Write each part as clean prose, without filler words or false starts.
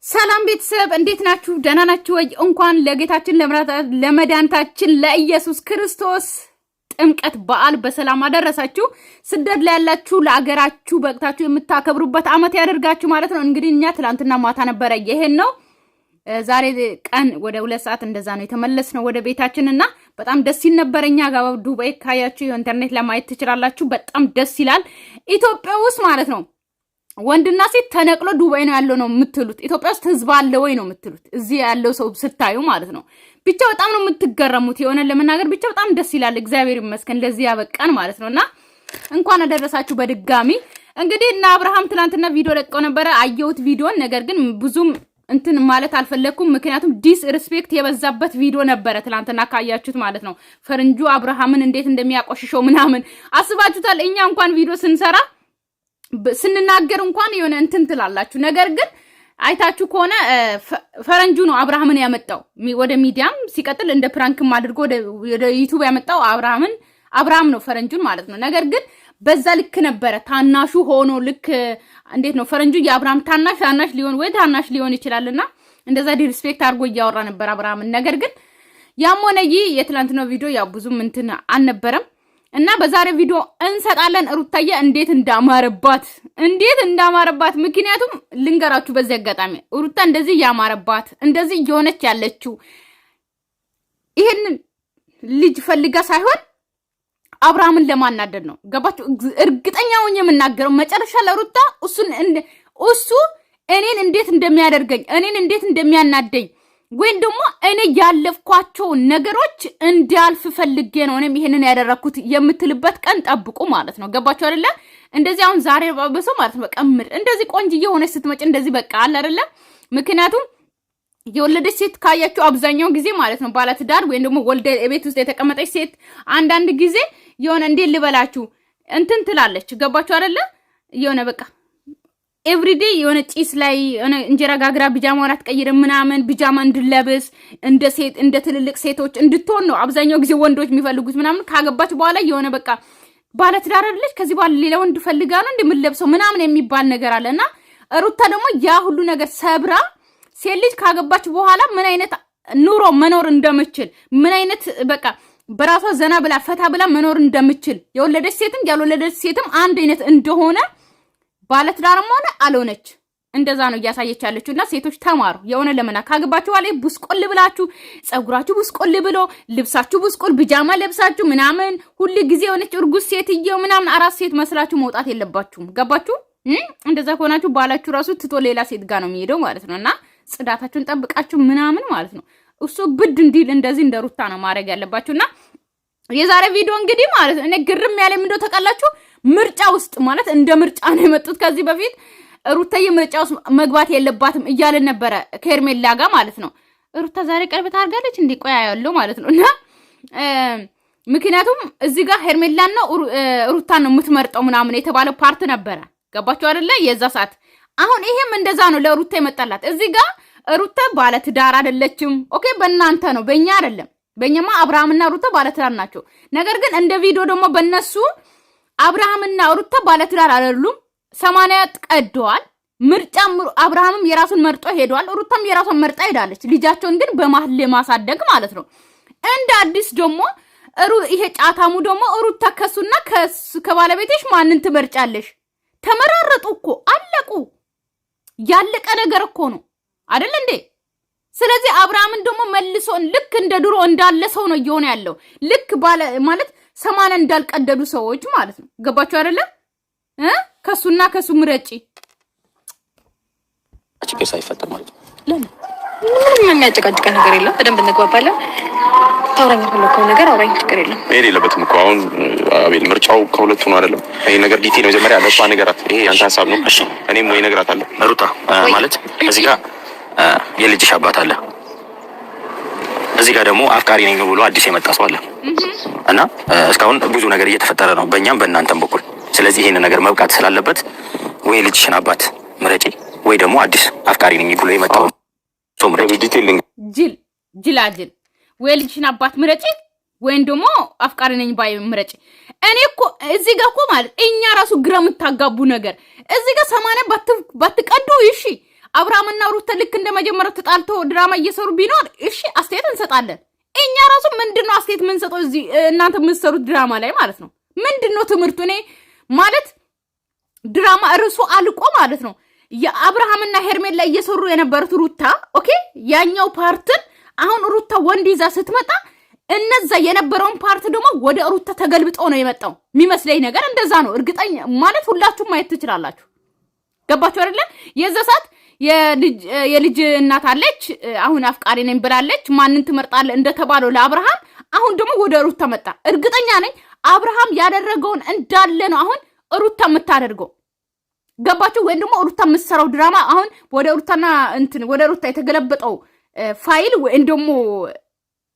ሰላም ቤተሰብ እንዴት ናችሁ? ደህና ናችሁ ወይ? እንኳን ለጌታችን ለመድኃኒታችን ለኢየሱስ ክርስቶስ ጥምቀት በዓል በሰላም አደረሳችሁ። ስደት ላይ ያላችሁ ለአገራችሁ በቅታችሁ የምታከብሩበት አመት ያደርጋችሁ ማለት ነው። እንግዲህ እኛ ትላንትና ማታ ነበረ ይሄን ነው ዛሬ ቀን ወደ 2 ሰዓት እንደዛ ነው የተመለስነው ወደ ቤታችንና በጣም ደስ ይል ነበር። እኛ ጋር ዱባይ ካያችሁ ኢንተርኔት ላይ ማየት ትችላላችሁ። በጣም ደስ ይላል። ኢትዮጵያ ውስጥ ማለት ነው ወንድና ሴት ተነቅሎ ዱባይ ነው ያለው ነው የምትሉት። ኢትዮጵያ ውስጥ ህዝብ አለ ወይ ነው የምትሉት። እዚህ ያለው ሰው ስታዩ ማለት ነው ብቻ በጣም ነው የምትገረሙት። የሆነ ለመናገር ብቻ በጣም ደስ ይላል። እግዚአብሔር ይመስገን ለዚህ ያበቃን ማለት ነውና እንኳን አደረሳችሁ በድጋሚ። እንግዲህ እና አብርሃም ትላንትና ቪዲዮ ለቀው ነበር አየሁት ቪዲዮን። ነገር ግን ብዙም እንትን ማለት አልፈለኩም፣ ምክንያቱም ዲስ ሪስፔክት የበዛበት ቪዲዮ ነበር ትላንትና ካያችሁት ማለት ነው። ፈረንጁ አብርሃምን እንዴት እንደሚያቆሽሸው ምናምን አስባችሁታል። እኛ እንኳን ቪዲዮ ስንሰራ ስንናገር እንኳን የሆነ እንትን ትላላችሁ። ነገር ግን አይታችሁ ከሆነ ፈረንጁ ነው አብርሃምን ያመጣው ወደ ሚዲያም ሲቀጥል እንደ ፕራንክም አድርጎ ወደ ዩቲዩብ ያመጣው አብርሃም ነው ፈረንጁን ማለት ነው። ነገር ግን በዛ ልክ ነበረ ታናሹ ሆኖ ልክ እንዴት ነው ፈረንጁ የአብርሃም ታናሽ ሊሆን ወይ ታናሽ ሊሆን ይችላልና እንደዛ ዲስፔክት አድርጎ እያወራ ነበር አብርሃምን። ነገር ግን ያም ሆነ ይህ የትላንትናው ቪዲዮ ያው ብዙም እንትን አልነበረም እና በዛሬ ቪዲዮ እንሰጣለን ሩታዬ እንዴት እንዳማረባት ምክንያቱም ልንገራችሁ በዚህ አጋጣሚ ሩታ እንደዚህ ያማረባት እንደዚህ እየሆነች ያለችው ይሄን ልጅ ፈልጋ ሳይሆን አብርሃምን ለማናደድ ነው። ገባችሁ? እርግጠኛ ሆኜ የምናገረው መጨረሻ ለሩታ እሱ እኔን እንዴት እንደሚያደርገኝ እኔን እንዴት እንደሚያናደኝ ወይም ደግሞ እኔ ያለፍኳቸው ነገሮች እንዲያልፍ ፈልጌ ነው እኔም ይሄንን ያደረኩት የምትልበት ቀን ጠብቁ ማለት ነው። ገባችሁ አይደለ? እንደዚህ አሁን ዛሬ በሰው ማለት ነው በቀምር እንደዚህ ቆንጅዬ ሆነች ስትመጪ እንደዚህ በቃ አለ አይደለ? ምክንያቱም የወለደች ሴት ካያችሁ አብዛኛው ጊዜ ማለት ነው ባለትዳር ወይም ደግሞ ወልደ ቤት ውስጥ የተቀመጠች ሴት አንዳንድ ጊዜ የሆነ እንዴት ልበላችሁ እንትን ትላለች። ገባችሁ አይደለ? የሆነ በቃ ኤቭሪዴይ የሆነ ጪስ ላይ የሆነ እንጀራ ጋግራ ቢጃማውን አትቀይርም ምናምን ቢጃማ እንድለብስ እንደ ትልልቅ ሴቶች እንድትሆን ነው አብዛኛው ጊዜ ወንዶች የሚፈልጉት ምናምን። ካገባች በኋላ የሆነ በቃ ባለትዳር አይደለች ከዚህ በኋላ ሌላ ወንድ ፈልጋ ነው እንደምትለብሰው ምናምን የሚባል ነገር አለና ሩታ ደግሞ ያ ሁሉ ነገር ሰብራ ሴት ልጅ ካገባች በኋላ ምን አይነት ኑሮ መኖር እንደምችል ምን አይነት በቃ በራሷ ዘና ብላ ፈታ ብላ መኖር እንደምችል የወለደች ሴትም ያልወለደች ሴትም አንድ አይነት እንደሆነ ባለትዳርም ሆነ አልሆነች እንደዛ ነው እያሳየች ያለችውና ሴቶች ተማሩ። የሆነ ለመና ካገባችሁ በኋላ ቡስቆል ብላችሁ ጸጉራችሁ ቡስቆል ብሎ ልብሳችሁ ቡስቆል ቢጃማ ለብሳችሁ ምናምን ሁሉ ጊዜ የሆነች እርጉዝ ሴትየው ምናምን አራት ሴት መስላችሁ መውጣት የለባችሁም። ገባችሁ? እንደዛ ከሆናችሁ ባላችሁ ራሱ ትቶ ሌላ ሴት ጋር ነው የሚሄደው ማለት ነውና ጽዳታችሁን ጠብቃችሁ ምናምን ማለት ነው። እሱ ብድ እንዲል እንደዚህ እንደ ሩታ ነው ማድረግ ያለባችሁና የዛሬ ቪዲዮ እንግዲህ ማለት ነው እኔ ግርም ያለ ምንድነው ተቀላችሁ ምርጫ ውስጥ ማለት እንደ ምርጫ ነው የመጡት። ከዚህ በፊት ሩታዬ ምርጫ ውስጥ መግባት የለባትም እያልን ነበረ ከሄርሜላ ጋር ማለት ነው። ሩታ ዛሬ ቀለበት አድርጋለች እንዴ? ቆያ ያለው ማለት ነውና ምክንያቱም እዚህ ጋር ሄርሜላና ሩታ ነው የምትመርጠው ምናምን የተባለው ፓርት ነበረ። ገባችሁ አይደለ? የዛ ሰዓት አሁን ይሄም እንደዛ ነው ለሩታ ይመጣላት። እዚህ ጋር ሩታ ባለትዳር አይደለችም። ኦኬ በእናንተ ነው በእኛ አይደለም። በእኛማ አብርሃምና ሩታ ባለትዳር ናቸው። ነገር ግን እንደ ቪዲዮ ደግሞ በእነሱ አብርሃምና ሩታ ባለትዳር አይደሉም። 80 ቀደዋል። ምርጫም አብርሃምም የራሱን መርጦ ሄዷል። ሩታም የራሷን መርጣ ሄዳለች። ልጃቸውን ግን በማህል ለማሳደግ ማለት ነው። እንደ አዲስ ደግሞ ይሄ ጫታሙ ደግሞ ሩታ ከሱና ከባለቤትሽ ማንን ትመርጫለሽ? ተመራረጡ እኮ አለቁ። ያለቀ ነገር እኮ ነው አይደል እንዴ? ስለዚህ አብርሃምን ደግሞ መልሶን ልክ እንደ ድሮ እንዳለ ሰው ነው እየሆነ ያለው። ልክ ባለ ማለት 80 እንዳልቀደዱ ሰዎች ማለት ነው። ገባችሁ አይደለ? ከሱና ከሱ ምረጪ ችግር ሳይፈጠር ማለት ነው። ለምን ምንም የሚያጨቃጭቅ ነገር የለም። በደንብ እንግባባለን። ታውራኝ ፈለከው ነገር አውራኝ ችግር የለም። ይሄ የለበትም እኮ አሁን አቤል ምርጫው ከሁለቱ ነው አይደለም? ይሄ ነገር ዲቴል መጀመሪያ ለሷ ነገራት። ይሄ ያንተ ሐሳብ ነው። እኔም ወይ ነገራታለሁ። ሩታ ማለት እዚህ ጋር የልጅሽ አባት አለ፣ እዚህ ጋር ደግሞ አፍቃሪ ነኝ ብሎ አዲስ የመጣ ሰው አለ እና እስካሁን ብዙ ነገር እየተፈጠረ ነው በእኛም በእናንተም በኩል። ስለዚህ ይሄን ነገር መብቃት ስላለበት ወይ ልጅሽን አባት ምረጪ ወይ ደግሞ አዲስ አፍቃሪ ነኝ ብሎ የመጣው ሰው ምረጪ። ዲቴይሊንግ ጅላጅል ወይ ልጅሽን አባት ምረጪ ወይም ደግሞ አፍቃሪ ነኝ ባይ ምረጪ። እኔ እኮ እዚህ ጋር እኮ ማለት እኛ ራሱ ግራ የምታጋቡ ነገር እዚህ ጋር 80 ባትቀዱ እሺ አብርሃምና ሩታ ልክ እንደመጀመሪያው ተጣልቶ ድራማ እየሰሩ ቢኖር እሺ አስተያየት እንሰጣለን። እኛ ራሱ ምንድነው አስተያየት የምንሰጠው እዚህ እናንተ የምትሰሩት ድራማ ላይ ማለት ነው? ምንድነው ትምህርቱ? እኔ ማለት ድራማ እርሱ አልቆ ማለት ነው የአብርሃምና ሄርሜላ እየሰሩ የነበሩት ሩታ ኦኬ፣ ያኛው ፓርትን አሁን ሩታ ወንድ ይዛ ስትመጣ እነዛ የነበረውን ፓርት ደግሞ ወደ ሩታ ተገልብጠው ነው የመጣው የሚመስለኝ ነገር እንደዛ ነው። እርግጠኛ ማለት ሁላችሁም ማየት ትችላላችሁ። ገባችሁ አይደለ? የዛ ሰዓት የልጅ እናት አለች፣ አሁን አፍቃሪ ነኝ ብላለች። ማንን ትመርጣለህ እንደተባለው ለአብርሃም አሁን ደግሞ ወደ ሩታ መጣ። እርግጠኛ ነኝ አብርሃም ያደረገውን እንዳለ ነው አሁን ሩታ የምታደርገው። ገባችሁ ወይ? ደግሞ ሩታ የምትሰራው ድራማ አሁን ወደ ሩታና እንትን ወደ ሩታ የተገለበጠው ፋይል ወይ ደግሞ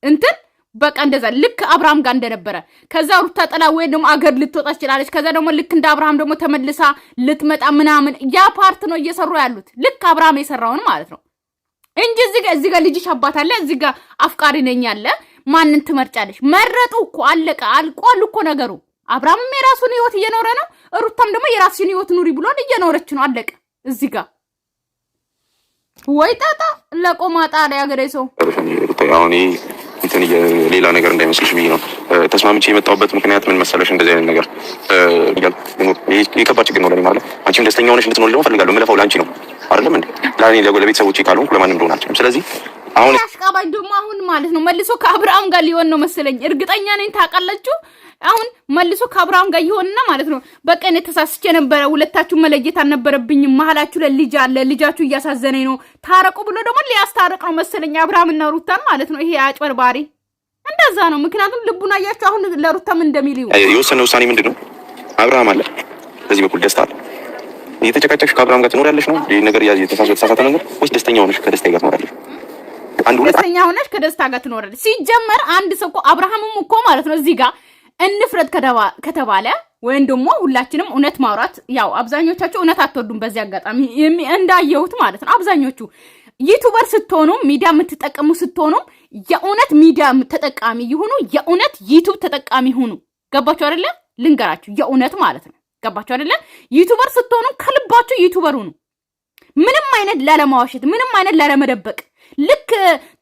እንትን በቃ እንደዛ ልክ አብርሃም ጋር እንደነበረ ከዛ ሩታ ጥላ ወይ ደግሞ አገር ልትወጣ ትችላለች። ከዛ ደግሞ ልክ እንደ አብርሃም ደግሞ ተመልሳ ልትመጣ ምናምን ያ ፓርት ነው እየሰሩ ያሉት ልክ አብርሃም የሰራውን ማለት ነው እንጂ እዚህ ጋር ልጅሽ አባት አለ፣ እዚህ ጋር አፍቃሪ ነኝ አለ። ማንን ትመርጫለሽ? መረጡ እኮ አለቀ፣ አልቋል እኮ ነገሩ። አብርሃምም የራሱን ህይወት እየኖረ ነው፣ ሩታም ደግሞ የራስሽን ህይወት ኑሪ ብሎን እየኖረች ነው። አለቀ እዚህ ጋር ወይ ጣጣ ለቆማጣ ላይ ያገሬ ሰው እንትን ሌላ ነገር እንዳይመስልሽ ብዬ ነው ተስማምቼ የመጣሁበት ምክንያት ምን መሰለሽ? እንደዚህ አይነት ነገር የከባድ ችግር ነው ለኔ ማለት አንቺም ደስተኛ ሆነሽ እንድትኖር ደግሞ ፈልጋለሁ። የምለፋው ለአንቺ ነው አይደለም እንዴ? ለቤተሰቦቼ ካልሆንኩ ለማንም እንደሆነ አልችልም። ስለዚህ አሁን አሽቃባጭ ደግሞ አሁን ማለት ነው መልሶ ከአብርሃም ጋር ሊሆን ነው መሰለኝ። እርግጠኛ ነኝ ታውቃላችሁ። አሁን መልሶ ከአብርሃም ጋር ይሆንና ማለት ነው በቃ እኔ ተሳስቼ ነበረ፣ ሁለታችሁ መለየት አልነበረብኝም፣ መሀላችሁ ለልጅ አለ፣ ልጃችሁ እያሳዘነኝ ነው፣ ታረቁ ብሎ ደግሞ ሊያስታርቅ ነው መሰለኝ አብርሃምና ሩታን ማለት ነው። ይሄ አጭበርባሪ እንደዛ ነው። ምክንያቱም ልቡን አያችሁ አሁን ለሩታም እንደሚል የወሰነ ውሳኔ ምንድን ነው? አብርሃም አለ በዚህ በኩል ደስታ አለ። እየተጨቃጨቅሽ ከአብርሃም ጋር ትኖሪያለሽ ነው ይሄ ነገር የተሳሳተ ነገር ወይስ ደስተኛ ሆነሽ ከደስታ ጋር ትኖሪያለሽ? ደስተኛ ሆነሽ ከደስታ ጋር ትኖሪያለሽ። ሲጀመር አንድ ሰው እኮ አብርሃምም እኮ ማለት ነው እዚህ ጋር እንፍረድ ከተባለ ወይም ደግሞ ሁላችንም እውነት ማውራት ያው አብዛኞቻችሁ እውነት አትወዱም። በዚህ አጋጣሚ እንዳየሁት ማለት ነው አብዛኞቹ ዩቲዩበር ስትሆኑ ሚዲያ የምትጠቀሙ ስትሆኑ የእውነት ሚዲያ ተጠቃሚ ይሁኑ፣ የእውነት ዩቲዩብ ተጠቃሚ ሁኑ። ገባችሁ አይደለ? ልንገራችሁ የእውነት ማለት ነው። ገባችሁ አይደለ? ዩቲዩበር ስትሆኑ ከልባችሁ ዩቲዩበር ሁኑ። ምንም አይነት ላለማዋሸት፣ ምንም አይነት ላለመደበቅ። ልክ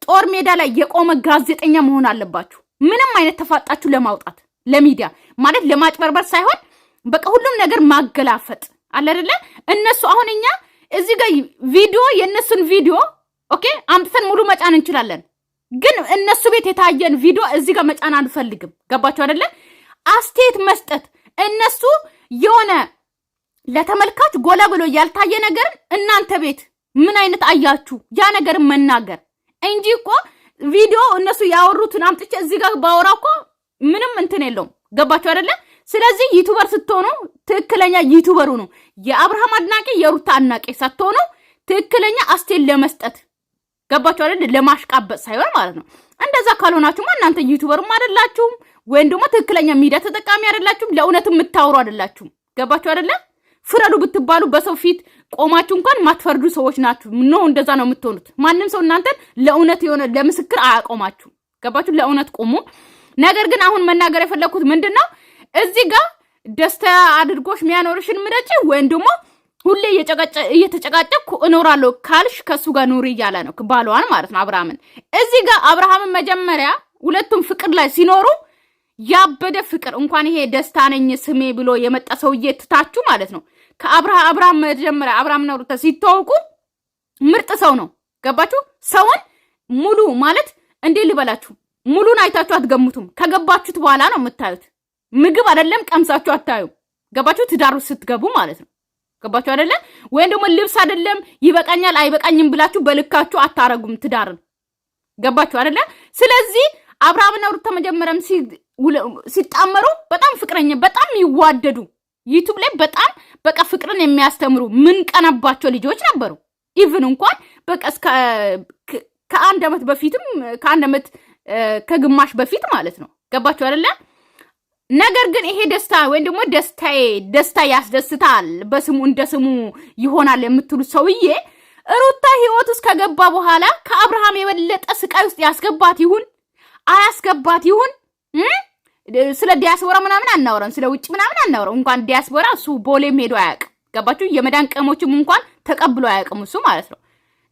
ጦር ሜዳ ላይ የቆመ ጋዜጠኛ መሆን አለባችሁ። ምንም አይነት ተፋጣችሁ ለማውጣት ለሚዲያ ማለት ለማጭበርበር ሳይሆን በቃ ሁሉም ነገር ማገላፈጥ አለ አይደለ? እነሱ አሁን እኛ እዚህ ጋር ቪዲዮ የእነሱን ቪዲዮ ኦኬ አምጥተን ሙሉ መጫን እንችላለን፣ ግን እነሱ ቤት የታየን ቪዲዮ እዚህ ጋር መጫን አንፈልግም። ገባችሁ አይደለ? አስተያየት መስጠት እነሱ የሆነ ለተመልካች ጎላ ብሎ ያልታየ ነገር እናንተ ቤት ምን አይነት አያችሁ ያ ነገር መናገር እንጂ እኮ ቪዲዮ እነሱ ያወሩትን አምጥቼ እዚህ ጋር ባወራ እኮ ምንም እንትን የለውም። ገባችሁ አይደለ? ስለዚህ ዩቲዩበር ስትሆኑ ትክክለኛ ዩቲዩበሩ ነው። የአብርሃም አድናቂ የሩታ አድናቂ ሳትሆኑ ትክክለኛ አስተያየት ለመስጠት ገባችሁ አይደለ? ለማሽቃበጥ ሳይሆን ማለት ነው። እንደዛ ካልሆናችሁማ እናንተ ዩቲዩበርም አይደላችሁም፣ ወይም ደግሞ ትክክለኛ ሚዲያ ተጠቃሚ አይደላችሁም፣ ለእውነት የምታወሩ አይደላችሁም። ገባችሁ አይደለ? ፍረዱ ብትባሉ በሰው ፊት ቆማችሁ እንኳን ማትፈርዱ ሰዎች ናችሁ። ነው እንደዛ ነው የምትሆኑት። ማንም ሰው እናንተን ለእውነት የሆነ ለምስክር አያቆማችሁ። ገባችሁ? ለእውነት ቆሙ። ነገር ግን አሁን መናገር የፈለኩት ምንድነው እዚህ ጋር ደስታ አድርጎሽ የሚያኖርሽን ምረጪ ወይም ደግሞ ሁሌ እየተጨቃጨቅኩ እኖራለሁ ካልሽ ከሱ ጋር ኑሪ እያለ ነው ባሏን ማለት ነው አብርሃምን። እዚህ ጋር አብርሃምን መጀመሪያ ሁለቱም ፍቅር ላይ ሲኖሩ ያበደ ፍቅር እንኳን ይሄ ደስታ ነኝ ስሜ ብሎ የመጣ ሰውዬ ትታችሁ ማለት ነው ከአብርሃም መጀመሪያ አብርሃምና ሩታ ሲተዋወቁ ምርጥ ሰው ነው። ገባችሁ? ሰውን ሙሉ ማለት እንዴ ልበላችሁ ሙሉን አይታችሁ አትገምቱም። ከገባችሁት በኋላ ነው የምታዩት። ምግብ አይደለም ቀምሳችሁ አታዩ። ገባችሁ? ትዳሩ ስትገቡ ማለት ነው። ገባችሁ አይደለ? ወይም ደግሞ ልብስ አይደለም ይበቃኛል አይበቃኝም ብላችሁ በልካችሁ አታረጉም ትዳርን። ገባችሁ አይደለ? ስለዚህ አብርሃምና ሩታ መጀመሪያም ሲጣመሩ በጣም ፍቅረኛ በጣም ይዋደዱ ዩቲዩብ ላይ በጣም በቃ ፍቅርን የሚያስተምሩ ምን ቀናባቸው ልጆች ነበሩ። ኢቭን እንኳን በቃ ከአንድ ዓመት በፊትም ከአንድ ዓመት ከግማሽ በፊት ማለት ነው። ገባችሁ አይደለ? ነገር ግን ይሄ ደስታ ወይም ደግሞ ደስታ ያስደስታል በስሙ እንደ ስሙ ይሆናል የምትሉ ሰውዬ ሩታ ህይወት ውስጥ ከገባ በኋላ ከአብርሃም የበለጠ ስቃይ ውስጥ ያስገባት ይሁን አያስገባት ይሁን ስለ ዲያስፖራ ምናምን አናወራም፣ ስለ ውጭ ምናምን አናወራም። እንኳን ዲያስፖራ እሱ ቦሌም ሄዶ አያውቅም። ገባችሁ? የመዳን ቀሞችም እንኳን ተቀብሎ አያውቅም እሱ ማለት ነው።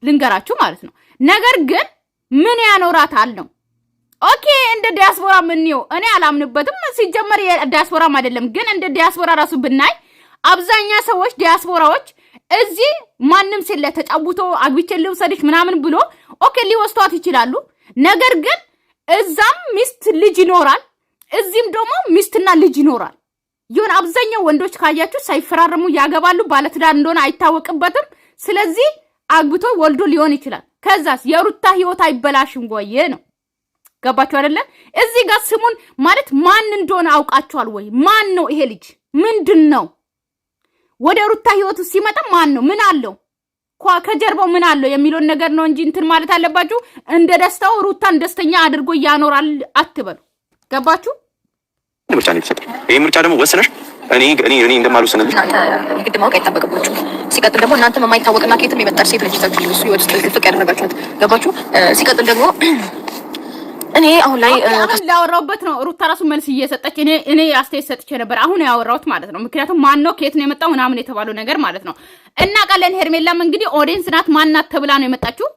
ልንገራችሁ ማለት ነው። ነገር ግን ምን ያኖራታል ነው። ኦኬ እንደ ዲያስፖራ ምን ነው እኔ አላምንበትም። ሲጀመር የዲያስፖራም አይደለም ግን እንደ ዲያስፖራ ራሱ ብናይ አብዛኛ ሰዎች ዲያስፖራዎች እዚህ ማንም ሲለ ተጫውቶ አግብቼ ልውሰድሽ ምናምን ብሎ ኦኬ ሊወስቷት ይችላሉ። ነገር ግን እዛም ሚስት ልጅ ይኖራል፣ እዚህም ደግሞ ሚስትና ልጅ ይኖራል። ይሁን አብዛኛው ወንዶች ካያችሁ ሳይፈራረሙ ያገባሉ። ባለትዳር እንደሆነ አይታወቅበትም። ስለዚህ አግብቶ ወልዶ ሊሆን ይችላል። ከዛስ የሩታ ህይወት አይበላሽም ወይ ነው። ገባችሁ አይደለ? እዚህ ጋር ስሙን ማለት ማን እንደሆነ አውቃችኋል ወይ? ማን ነው ይሄ ልጅ? ምንድነው? ወደ ሩታ ህይወት ሲመጣ ማን ነው? ምን አለው? ከጀርባው ምን አለው የሚለውን ነገር ነው እንጂ እንትን ማለት አለባችሁ። እንደ ደስታው ሩታን ደስተኛ አድርጎ ያኖራል አትበሉ። ገባችሁ? ምርጫ ነው የተሰጠው። ይሄ ምርጫ ደግሞ ወስነሽ እኔ እንደማልወስንልሽ ግድ ማወቅ አይጠበቅባችሁ። ሲቀጥል ደግሞ እናንተም የማይታወቅና ከየትም የመጣች ሴት ልጅ ይዛችሁ እሱ ህይወት ውስጥ ፍቅር ያደረጋችኋት። ገባችሁ? ሲቀጥል ደግሞ እኔ አሁን ላይ ላወራውበት ነው። ሩታ ራሱ መልስ እየሰጠች እኔ አስተያየት ሰጥቼ ነበር። አሁን ያወራሁት ማለት ነው። ምክንያቱም ማን ነው ከየት ነው የመጣው ምናምን የተባለው ነገር ማለት ነው። እና ቃለን ሄርሜላም እንግዲህ ኦዲየንስ ናት ማናት ተብላ ነው የመጣችው።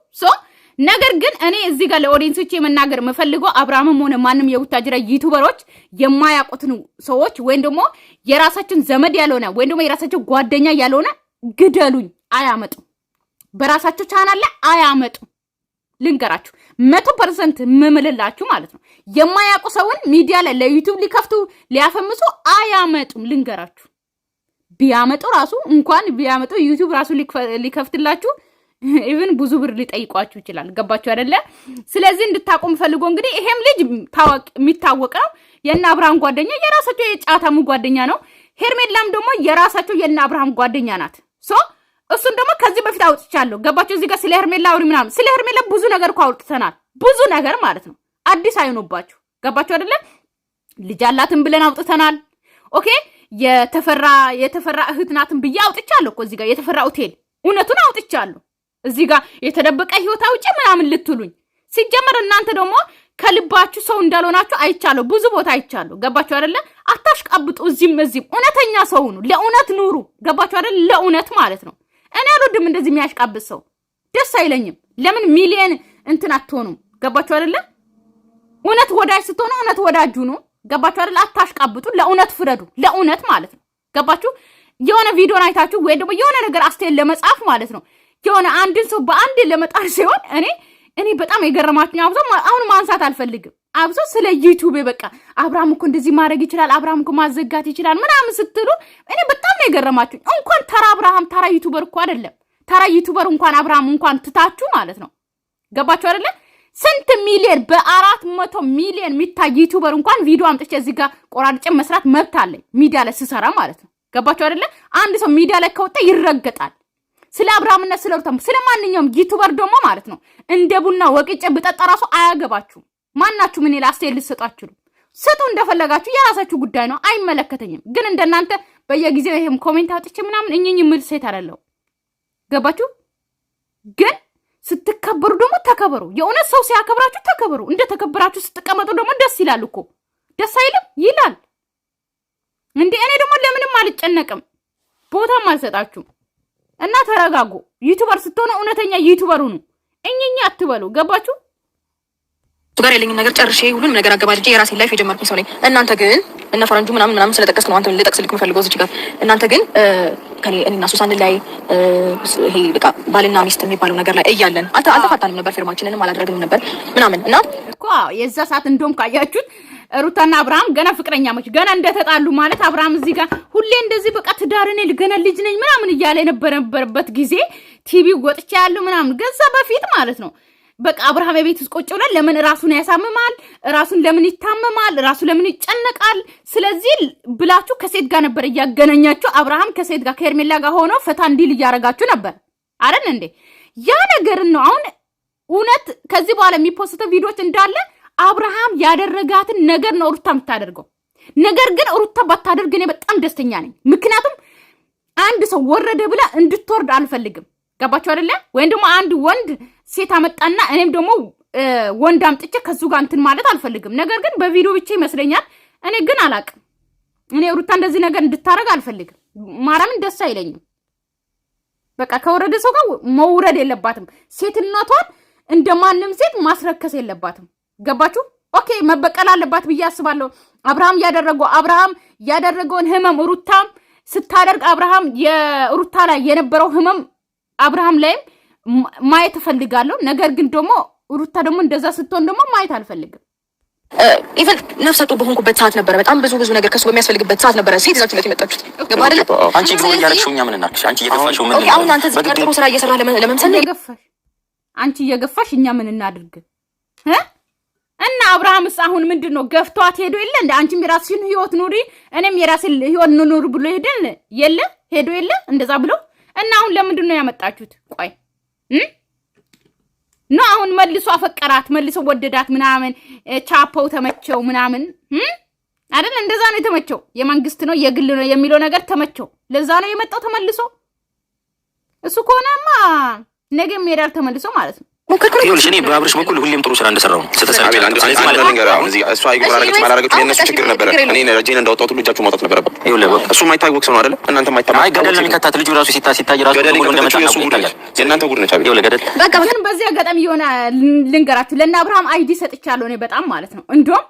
ነገር ግን እኔ እዚህ ጋር ለኦዲየንሶቼ መናገር የምፈልገው አብርሃምም ሆነ ማንም የቡታጅራ ዩቲዩበሮች የማያውቁትን ሰዎች ወይም ደግሞ የራሳችን ዘመድ ያልሆነ ወይም ደግሞ የራሳቸው ጓደኛ ያልሆነ ግደሉኝ አያመጡ። በራሳቸው ቻናል ላይ አያመጡ። ልንገራችሁ 100% ምምልላችሁ ማለት ነው። የማያውቁ ሰውን ሚዲያ ላይ ለዩቲዩብ ሊከፍቱ ሊያፈምሱ አያመጡም። ልንገራችሁ ቢያመጡ ራሱ እንኳን ቢያመጡ ዩቲዩብ ራሱ ሊከፍትላችሁ ኢቭን ብዙ ብር ሊጠይቋችሁ ይችላል። ገባችሁ አይደለ? ስለዚህ እንድታቆም ፈልጎ እንግዲህ ይሄም ልጅ የሚታወቅ ነው። የእነ አብርሃም ጓደኛ የራሳቸው የጫታሙ ጓደኛ ነው። ሄርሜላም ደግሞ የራሳቸው የእነ አብርሃም ጓደኛ ናት። እሱን ደግሞ ከዚህ በፊት አውጥቻለሁ። ገባችሁ? እዚህ ጋር ስለ ሄርሜላ አውሪ ምናምን ስለ ሄርሜላ ብዙ ነገር እኮ አውጥተናል። ብዙ ነገር ማለት ነው። አዲስ አይኖባችሁ። ገባችሁ አይደለ? ልጅ አላትን ብለን አውጥተናል። ኦኬ የተፈራ እህት ናትን ብዬ አውጥቻለሁ እኮ እዚህ ጋር የተፈራ ሆቴል እውነቱን አውጥቻለሁ። እዚህ ጋር የተደበቀ ህይወት አውጪ ምናምን ልትሉኝ ሲጀመር እናንተ ደግሞ ከልባችሁ ሰው እንዳልሆናችሁ አይቻለሁ። ብዙ ቦታ አይቻለሁ። ገባችሁ አይደለ? አታሽቃብጡ። እዚህም እውነተኛ ሰው ነው። ለእውነት ኑሩ። ገባችሁ አይደለ? ለእውነት ማለት ነው። እኔ አልወድም እንደዚህ የሚያሽቃብጥ ሰው፣ ደስ አይለኝም። ለምን ሚሊየን እንትን አትሆኑም? ገባችሁ አይደለ? እውነት ወዳጅ ስትሆኑ እውነት ወዳጁ ነው። ገባችሁ አይደለ? አታሽቃብጡ። ለእውነት ፍረዱ። ለእውነት ማለት ነው። ገባችሁ? የሆነ ቪዲዮን አይታችሁ ወይ ደግሞ የሆነ ነገር አስተያየት ለመጻፍ ማለት ነው የሆነ አንድን ሰው በአንድ ለመጣር ሲሆን እኔ በጣም የገረማችኝ አብዞ አሁን ማንሳት አልፈልግም። አብዞ ስለ ዩቲዩብ በቃ አብርሃም እኮ እንደዚህ ማድረግ ይችላል፣ አብርሃም እኮ ማዘጋት ይችላል ምናምን ስትሉ እኔ በጣም ነው የገረማችኝ። እንኳን ተራ አብርሃም ተራ ዩቲዩበር እኮ አይደለም። ተራ ዩቲዩበር እንኳን አብርሃም እንኳን ትታችሁ ማለት ነው። ገባችሁ አይደለ? ስንት ሚሊዮን በ400 ሚሊዮን የሚታይ ዩቲዩበር እንኳን ቪዲዮ አምጥቼ እዚህ ጋር ቆራርጬ መስራት መብት አለኝ ሚዲያ ላይ ስሰራ ማለት ነው። ገባችሁ አይደለ? አንድ ሰው ሚዲያ ላይ ከወጣ ይረገጣል። ስለ አብርሃምና ስለ ሩታ ስለ ማንኛውም ዩቲዩበር ደግሞ ማለት ነው እንደ ቡና ወቅጬ ብጠጣ ራሱ አያገባችሁም። ማናችሁ ምን ይላል አስተያየት ልትሰጣችሁ ስጡ፣ እንደፈለጋችሁ የራሳችሁ ጉዳይ ነው፣ አይመለከተኝም። ግን እንደናንተ በየጊዜው ይሄም ኮሜንት አውጥቼ ምናምን እኝኝ ምል ሴት አይደለም። ገባችሁ? ግን ስትከበሩ ደግሞ ተከበሩ። የእውነት ሰው ሲያከብራችሁ ተከበሩ። እንደ ተከበራችሁ ስትቀመጡ ደግሞ ደስ ይላል እኮ። ደስ አይልም? ይላል እንዴ። እኔ ደግሞ ለምንም አልጨነቅም፣ ቦታም አልሰጣችሁም። እና ተረጋጉ። ዩቲዩበር ስትሆኑ እውነተኛ ዩቲዩበሩ ነው። እኝኛ አትበሉ። ገባችሁ? ጋር ያለኝን ነገር ጨርሼ ሁሉንም ነገር አገባድጄ የራሴን ላይፍ የጀመርኩኝ ሰው ነኝ። እናንተ ግን እነ ፈረንጁ ምናምን ስለጠቀስክ ነው አንተ ልጠቅስልክ የምፈልገው እዚህ ጋር እናንተ ግን እኔና ሱሳን ላይ ይሄ በቃ ባልና ሚስት የሚባለው ነገር ላይ እያለን አልተፋታንም ነበር፣ ፊርማችንንም አላደረግንም ነበር ምናምን እና እኮ የዛ ሰዓት እንደውም ካያችሁት ሩታና አብርሃም ገና ፍቅረኛሞች ገና እንደተጣሉ ማለት አብርሃም እዚህ ጋር ሁሌ እንደዚህ በቃ ትዳርኔ ገና ልጅ ነኝ ምናምን እያለ የነበረበት ጊዜ ቲቪ ወጥቻ ያለው ምናምን ገዛ በፊት ማለት ነው። በቃ አብርሃም የቤት ውስጥ ቁጭ ብለን ለምን ራሱን ያሳምማል፣ ራሱን ለምን ይታመማል፣ ራሱ ለምን ይጨነቃል፣ ስለዚህ ብላችሁ ከሴት ጋር ነበር እያገናኛችሁ አብርሃም ከሴት ጋር ከሄርሜላ ጋር ሆኖ ፈታ እንዲል እያረጋችሁ ነበር አይደል እንዴ? ያ ነገር ነው አሁን እውነት ከዚህ በኋላ የሚፖስተው ቪዲዮዎች እንዳለ አብርሃም ያደረጋትን ነገር ነው ሩታ የምታደርገው። ነገር ግን ሩታ ባታደርግ እኔ በጣም ደስተኛ ነኝ። ምክንያቱም አንድ ሰው ወረደ ብላ እንድትወርድ አልፈልግም። ገባችሁ አይደለ? ወይም ደግሞ አንድ ወንድ ሴት አመጣና እኔም ደግሞ ወንድ አምጥቼ ከሱ ጋር እንትን ማለት አልፈልግም። ነገር ግን በቪዲዮ ብቻ ይመስለኛል። እኔ ግን አላቅም። እኔ ሩታ እንደዚህ ነገር እንድታረግ አልፈልግም። ማርያምን ደስ አይለኝም። በቃ ከወረደ ሰው ጋር መውረድ የለባትም። ሴትነቷን እንደማንም ሴት ማስረከስ የለባትም። ገባችሁ? ኦኬ መበቀል አለባት ብዬ አስባለሁ። አብርሃም ያደረገውን ህመም ሩታም ስታደርግ አብርሃም የሩታ ላይ የነበረው ህመም አብርሃም ላይም ማየት እፈልጋለሁ። ነገር ግን ደግሞ ሩታ ደግሞ እንደዛ ስትሆን ደግሞ ማየት አልፈልግም። ኢቨን ነፍሰ ጡር በሆንኩበት ሰዓት ነበረ በጣም ብዙ ነገር ከሱ በሚያስፈልግበት ሰዓት ነበረ ሴት ይዛችሁ የመጣችሁት። ገባ አይደለ? አንቺ ግን ያረክሽው እኛ ምን እናርክሽ? አንቺ እየገፋሽው ምን አሁን አንተ ጥሩ ስራ እየሰራህ ለመምሰል እየገፋሽ አንቺ እየገፋሽ እኛ ምን እናድርግ እና አብርሃምስ አሁን ምንድነው ገፍቷት ሄዶ የለ እንደ አንቺም የራስሽን ህይወት ኑሪ እኔም የራሴን ህይወት ኑር ብሎ ሄዶ የለ እንደዛ ብሎ እና አሁን ለምንድን ነው ያመጣችሁት? ቆይ ነው አሁን መልሶ አፈቀራት መልሶ ወደዳት ምናምን ቻፓው ተመቸው ምናምን አይደል? እንደዛ ነው የተመቸው። የመንግስት ነው የግል ነው የሚለው ነገር ተመቸው። ለዛ ነው የመጣው ተመልሶ። እሱ ከሆነማ ነገ ሜዳል ተመልሶ ማለት ነው። ይኸውልሽ እኔ በአብርሽ በኩል ሁሌም ጥሩ ስራ እንደሰራው ነው። ስትሰራው እሱ አይጎራረግጥ ማላረግጥ የነሱ ችግር ነበር። እኔ ረጄን እንዳወጣሁት ሁሉ እጃችሁ ማውጣት ነበረበት። ይኸውልህ እሱ ማይታወቅ ሰው ነው አይደለ? እናንተ ማይታወቅ አይ ገደል ለሚከታት ልጅ ራሱ ሲታይ ራሱ ሁሉ እንደመጣ ይታያል። የእናንተ ጉድ ነች። ይኸውልህ ገደል በቃ ግን በዚህ አጋጣሚ የሆነ ልንገራችሁ ለእነ አብርሃም አይዲ ሰጥቻለሁ እኔ በጣም ማለት ነው። እንደውም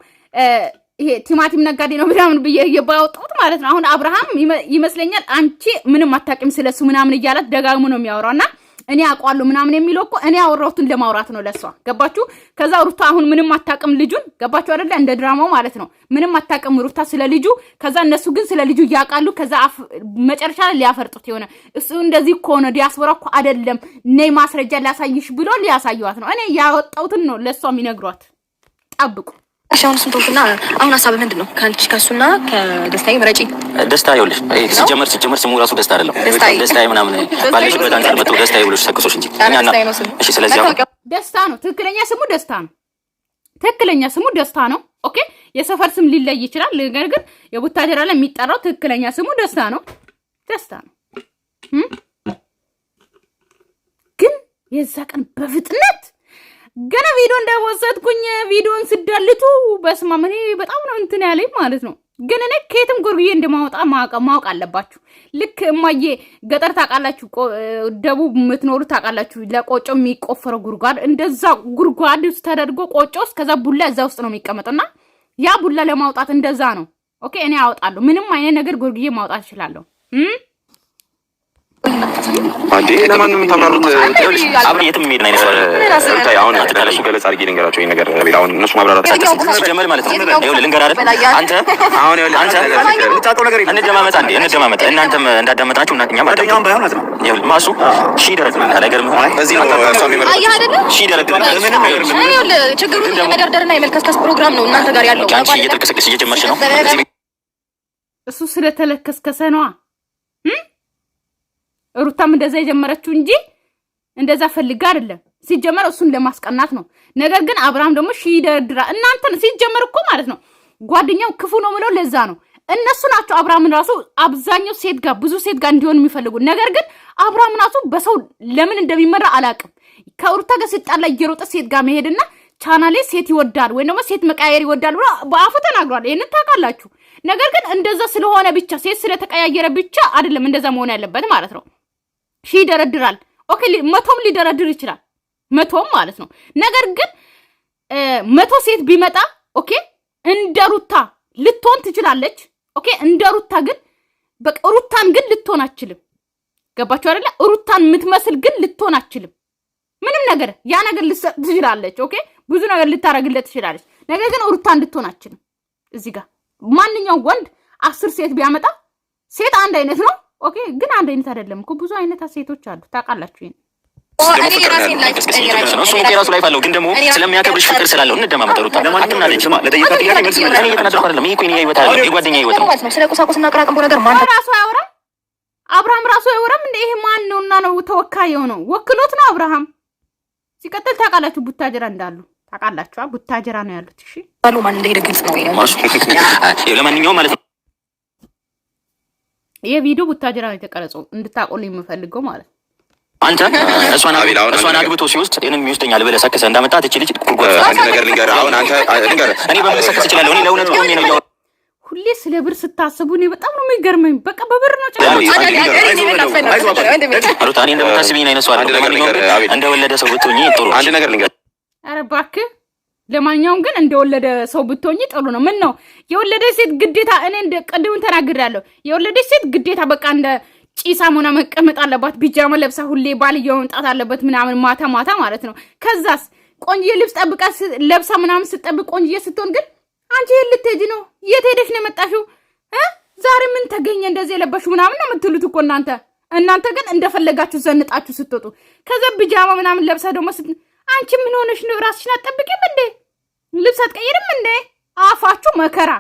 ይሄ ቲማቲም ነጋዴ ነው ምናምን ብዬ የባወጣሁት ማለት ነው። አሁን አብርሃም ይመስለኛል አንቺ ምንም አታውቂም ስለሱ ምናምን እያላት ደጋግሞ ነው የሚያወራውና እኔ አውቀዋለሁ ምናምን የሚለው እኮ እኔ አወራሁትን ለማውራት ነው ለሷ። ገባችሁ? ከዛ ሩታ አሁን ምንም አታውቅም ልጁን። ገባችሁ አይደለ? እንደ ድራማው ማለት ነው። ምንም አታውቅም ሩታ ስለ ልጁ። ከዛ እነሱ ግን ስለ ልጁ ያውቃሉ። ከዛ መጨረሻ ላይ ሊያፈርጡት የሆነ እሱ እንደዚህ እኮ ነው ዲያስፖራ እኮ አይደለም ነይ ማስረጃ ላሳይሽ ብሎ ሊያሳዩዋት ነው። እኔ ያወጣሁትን ነው ለሷ የሚነግሯት። ጠብቁ። አሁን ስንቶና አሁን ሐሳብ ምንድነው? ከሱና ከደስታዬ ምረጪ። ደስታ ይኸውልሽ ሲጀመር ስሙ ራሱ ደስታ አይደለም። ደስታዬ ምናምን ባለሽበት አንፃር መጥቶ ደስታዬ ብሎሽ ሰክሶሽ እንጂ እሺ። ስለዚህ ደስታ ነው ትክክለኛ ስሙ ደስታ ነው። ትክክለኛ ስሙ ደስታ ነው። ኦኬ የሰፈር ስም ሊለይ ይችላል። ነገር ግን የቡታጀራ ላይ የሚጠራው ትክክለኛ ስሙ ደስታ ነው። ደስታ ነው። ግን የዛ ቀን በፍጥነት ገና ቪዲዮ እንደወሰድኩኝ ቪዲዮን ስዳልቱ በስማ ምን በጣም ነው እንትን ያለኝ ማለት ነው። ግን እኔ ከየትም ጉርጉዬ እንደማወጣ ማወቅ አለባችሁ። ልክ እማዬ ገጠር ታውቃላችሁ፣ ደቡብ የምትኖሩ ታውቃላችሁ፣ ለቆጮ የሚቆፈረው ጉርጓድ እንደዛ ጉርጓድ ውስጥ ተደርጎ ቆጮ ውስጥ ከዛ ቡላ እዛ ውስጥ ነው የሚቀመጥና ያ ቡላ ለማውጣት እንደዛ ነው። ኦኬ እኔ አወጣለሁ። ምንም አይነት ነገር ጉርጉዬ ማውጣት እችላለሁ። አንዴ ለማንም ተብራሩት አብሬ የትም ሄድ ነው አይደል? አሁን አትካለሽ ገለጻ አድርጌ ልንገራቸው ይሄን ነገር አሁን እነሱ ማብራራት ሲጀመር ማለት ነው። ይኸውልህ ልንገር አይደል? አንተ አሁን ይኸውልህ አንተ ልታውቀው ነገር እንደማመጣ እንደማመጣ እናንተም እንዳዳመጣችሁ እናንተኛም አዳምጣችሁ ባይሆን ማለት ነው። ይኸውልህ ማሱ ሺ ደረግ ነው ነገር በዚህ ነው እሷ የሚመረጥ ሺ ደረግ ነው። ይኸውልህ ችግሩ የመደርደርና የመልከስከስ ፕሮግራም ነው እናንተ ጋር ያለው። አንቺ እየተልከሰከሽ እየጀመርሽ ነው። እሱ ስለተለከስከሰ ነዋ ሩታም እንደዛ የጀመረችው እንጂ እንደዛ ፈልጋ አይደለም። ሲጀመር እሱን ለማስቀናት ነው። ነገር ግን አብርሃም ደግሞ ሺደርድራ እናንተን ሲጀመር እኮ ማለት ነው ጓደኛው ክፉ ነው ብለው ለዛ ነው እነሱ ናቸው አብርሃምን ራሱ አብዛኛው ሴት ጋር ብዙ ሴት ጋር እንዲሆን የሚፈልጉ። ነገር ግን አብርሃም ራሱ በሰው ለምን እንደሚመራ አላውቅም። ከሩታ ጋር ሲጣላ እየሮጠ ሴት ጋር መሄድና ቻናሌ ሴት ይወዳል ወይ ደግሞ ሴት መቀያየር ይወዳል ብሎ በአፉ ተናግሯል። ይሄን ታውቃላችሁ። ነገር ግን እንደዛ ስለሆነ ብቻ ሴት ስለተቀያየረ ብቻ አይደለም እንደዛ መሆን ያለበት ማለት ነው። ሺ ይደረድራል። ኦኬ መቶም ሊደረድር ይችላል። መቶም ማለት ነው። ነገር ግን መቶ ሴት ቢመጣ ኦኬ እንደ ሩታ ልትሆን ትችላለች። ኦኬ እንደ ሩታ ግን በቃ ሩታን ግን ልትሆን አትችልም። ገባችሁ አይደለ? ሩታን የምትመስል ግን ልትሆን አትችልም። ምንም ነገር ያ ነገር ልትሰጥ ትችላለች። ኦኬ ብዙ ነገር ልታረግለት ትችላለች። ነገር ግን ሩታን ልትሆን አትችልም። እዚህ ጋር ማንኛውም ወንድ 10 ሴት ቢያመጣ ሴት አንድ አይነት ነው። ኦኬ ግን አንድ አይነት አይደለም እኮ ብዙ አይነት ሴቶች አሉ። ታውቃላችሁ ይሄን እኔ የራሴን ላይፍ እሱ የራሱ ላይፍ አለው። ግን ደግሞ ስለሚያከብርሽ ፍቅር ስላለው እንደማመጥ ሩታ አትናለች። ለጠየቃት ጥያቄ መልስ እኔ እየተናገርኩ አይደለም። ይሄ እኮ የኔ ህይወት አይደለም፣ የጓደኛዬ ህይወት ነው። ስለ ቁሳቁስና ቅራቅንቦ ነገር ማን ራሱ አያወራም? አብርሃም ራሱ አያወራም እንዴ? ይሄ ማን ነውና ነው ተወካይ የሆነው? ወክሎት ነው አብርሃም። ሲቀጥል ታውቃላችሁ ቡታጀራ እንዳሉ ታውቃላችሁ። ቡታጀራ ነው ያሉት። እሺ ባሉ ማን እንደሄደ ግልጽ ነው። ለማንኛውም ማለት ነው ይሄ ቪዲዮ ቡታጀራ ነው የተቀረጸው እንድታቆልኝ የምፈልገው ማለት ነው። አንተ እሷን አግብቶ ሲወስድ እኔንም ይወስደኛል ብለህ ሰክሰህ እንዳመጣት እቺ ልጅ ጉርጓድ አንተ ነገር ልንገርህ። አሁን አንተ ልንገርህ እኔ በምን ሰክሰህ እችላለሁ? እኔ ለእውነት ቆሜ ነው ሁሌ ስለ ብር ስታስቡ እኔ በጣም ነው የሚገርመኝ። በቃ በብር ነው ሩታኒ እንደምታስቢኝ አይነሱ አይደል? ለማንኛውም እንደወለደ ሰው ብትሆኚ ጥሩ። አንድ ነገር ልንገር። ኧረ እባክህ ለማንኛውም ግን እንደወለደ ሰው ብትሆኚ ጥሩ ነው። ምን ነው የወለደ ሴት ግዴታ እኔ እንደ ቀድሙን ተናግሬያለሁ። የወለደች ሴት ግዴታ በቃ እንደ ጪሳ ሆና መቀመጥ አለባት። ቢጃማ ለብሳ ሁሌ ባልየው መምጣት አለበት ምናምን ማታ ማታ ማለት ነው። ከዛስ ቆንጆ ልብስ ጠብቃ ለብሳ ምናምን ስትጠብቅ ቆንጆ ስትሆን ግን አንቺ ልትሄጂ ነው? የት ሄደሽ ነው የመጣሽው? ዛሬ ምን ተገኘ እንደዚህ የለበሽው ምናምን ነው የምትሉት እኮ እናንተ ግን እንደፈለጋችሁ ዘንጣችሁ ስትወጡ ከዛ ቢጃማ ምናምን ለብሳ ደግሞ አንቺ ምን ሆነሽ ነው? ራስሽን አትጠብቂም እንዴ? ልብስ አትቀይርም እንዴ? አፋችሁ መከራ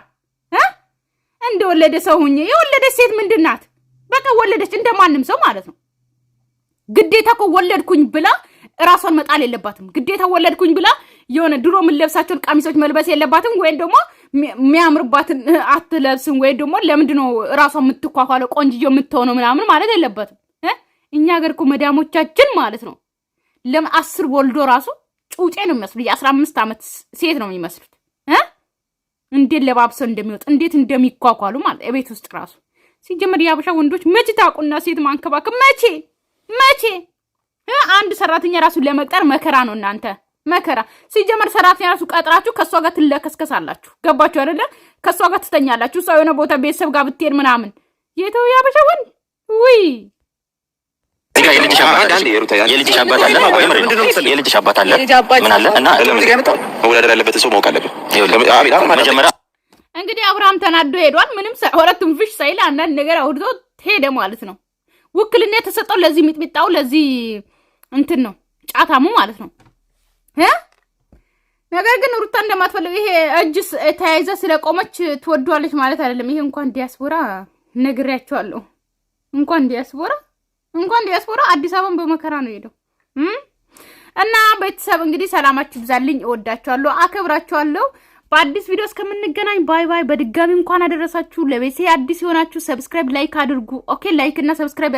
እንደወለደ ሰው ሁኚ። የወለደች ሴት ምንድናት? በቃ ወለደች እንደማንም ሰው ማለት ነው። ግዴታ እኮ ወለድኩኝ ብላ ራሷን መጣል የለባትም። ግዴታ ወለድኩኝ ብላ የሆነ ድሮ ምን ለብሳቸውን ቀሚሶች መልበስ የለባትም። ወይም ደግሞ የሚያምርባትን አትለብስም። ወይም ደግሞ ለምንድነው ራሷን የምትኳኳለው ቆንጅዮ የምትሆነው ምናምን ማለት የለባትም። እኛ ሀገር እኮ መዳሞቻችን ማለት ነው ለ10 ወልዶ ራሱ ጩጬ ነው የሚመስሉ። የ15 ዓመት ሴት ነው የሚመስሉት። እንዴት ለባብሰው እንደሚወጥ እንዴት እንደሚኳኳሉ ማለት ቤት ውስጥ ራሱ ሲጀመር ያበሻ ወንዶች መቼ ታውቁና ሴት ማንከባከብ መቼ አንድ ሰራተኛ ራሱ ለመቅጠር መከራ ነው እናንተ መከራ። ሲጀመር ሰራተኛ ራሱ ቀጥራችሁ ከሷ ጋር ትለከስከሳላችሁ። ገባችሁ አይደለ? ከሷ ጋር ትተኛላችሁ። እሷ የሆነ ቦታ ቤተሰብ ጋር ብትሄድ ምናምን የተው ያበሻ ወንድ ውይ የልጅሽ አባት አለ የልጅሽ አባት አለ ምን አለ እና መወዳደር ያለበት ሰው ማወቅ አለብን። መጀመሪያ እንግዲህ አብርሃም ተናዶ ሄዷል። ምንም ሁለቱም ፊሽ ሳይል አንዳንድ ነገር አውርቶ ሄደ ማለት ነው። ውክልና የተሰጠው ለዚህ ሚጥሚጣው ለዚህ እንትን ነው ጫታሙ ማለት ነው። ነገር ግን ሩታ እንደማትፈልግ ይሄ እጅ ተያይዘ ስለቆመች ትወዷለች ማለት አይደለም። ይሄ እንኳን ዲያስፖራ ነግሬያቸዋለሁ። እንኳን ዲያስፖራ አዲስ አበባን በመከራ ነው ሄደው እና ቤተሰብ እንግዲህ ሰላማችሁ ይብዛልኝ። እወዳችኋለሁ፣ አከብራችኋለሁ። በአዲስ ቪዲዮ እስከምንገናኝ ባይ ባይ። በድጋሚ እንኳን አደረሳችሁ። ለቤቴ አዲስ የሆናችሁ ሰብስክራይብ ላይክ አድርጉ። ኦኬ ላይክ እና ሰብስክራይብ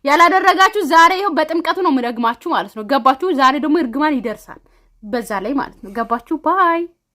ያላደረጋችሁ ዛሬ ይሄው በጥምቀቱ ነው የምረግማችሁ ማለት ነው። ገባችሁ? ዛሬ ደግሞ እርግማን ይደርሳል በዛ ላይ ማለት ነው። ገባችሁ? ባይ